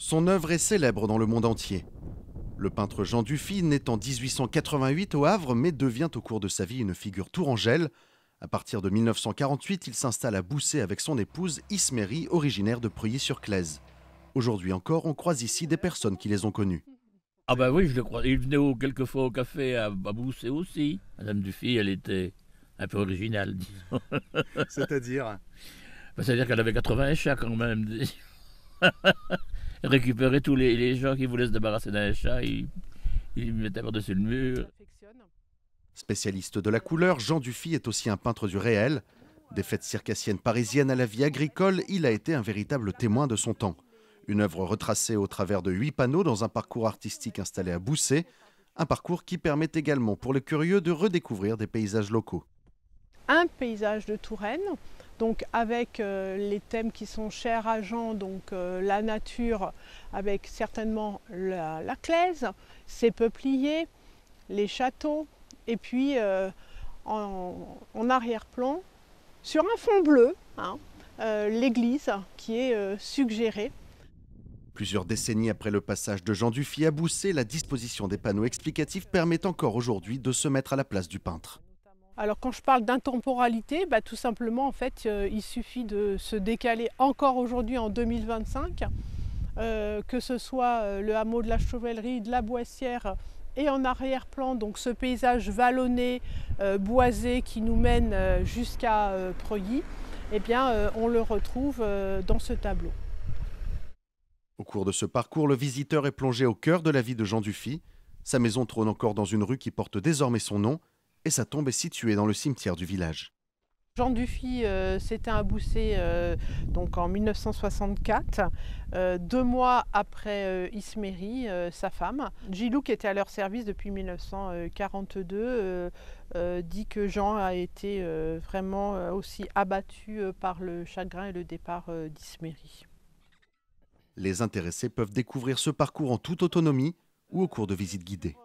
Son œuvre est célèbre dans le monde entier. Le peintre Jean Dufy naît en 1888 au Havre, mais devient au cours de sa vie une figure tourangelle. À partir de 1948, il s'installe à Boussay avec son épouse Isméry, originaire de Preuilly-sur-Claise. Aujourd'hui encore, on croise ici des personnes qui les ont connus. Ah ben oui, je le crois. Il venait quelquefois au café à Boussay aussi. Madame Dufy, elle était un peu originale, disons. C'est-à-dire? Ben, c'est-à-dire qu'elle avait 80 chats quand même. Elle récupérait tous les gens qui voulaient se débarrasser d'un chat, ils les mettaient par-dessus le mur. Spécialiste de la couleur, Jean Dufy est aussi un peintre du réel. Des fêtes circassiennes parisiennes à la vie agricole, il a été un véritable témoin de son temps. Une œuvre retracée au travers de 8 panneaux dans un parcours artistique installé à Boussay. Un parcours qui permet également pour les curieux de redécouvrir des paysages locaux. Un paysage de Touraine, donc avec les thèmes qui sont chers à Jean, donc la nature, avec certainement la Claise, ses peupliers, les châteaux, et puis en arrière-plan, sur un fond bleu, l'église qui est suggérée. Plusieurs décennies après le passage de Jean Dufy à Boussay, la disposition des panneaux explicatifs permet encore aujourd'hui de se mettre à la place du peintre. Alors quand je parle d'intemporalité, tout simplement en fait il suffit de se décaler encore aujourd'hui en 2025, que ce soit le hameau de la Chevalerie, de la Boissière et en arrière-plan donc ce paysage vallonné, boisé qui nous mène jusqu'à Preuilly, eh bien on le retrouve dans ce tableau. Au cours de ce parcours, le visiteur est plongé au cœur de la vie de Jean Dufy. Sa maison trône encore dans une rue qui porte désormais son nom et sa tombe est située dans le cimetière du village. Jean Dufy s'éteint à Boussay donc en 1964, 2 mois après Isméry, sa femme. Gilou, qui était à leur service depuis 1942, dit que Jean a été vraiment aussi abattu par le chagrin et le départ d'Isméry. Les intéressés peuvent découvrir ce parcours en toute autonomie ou au cours de visites guidées.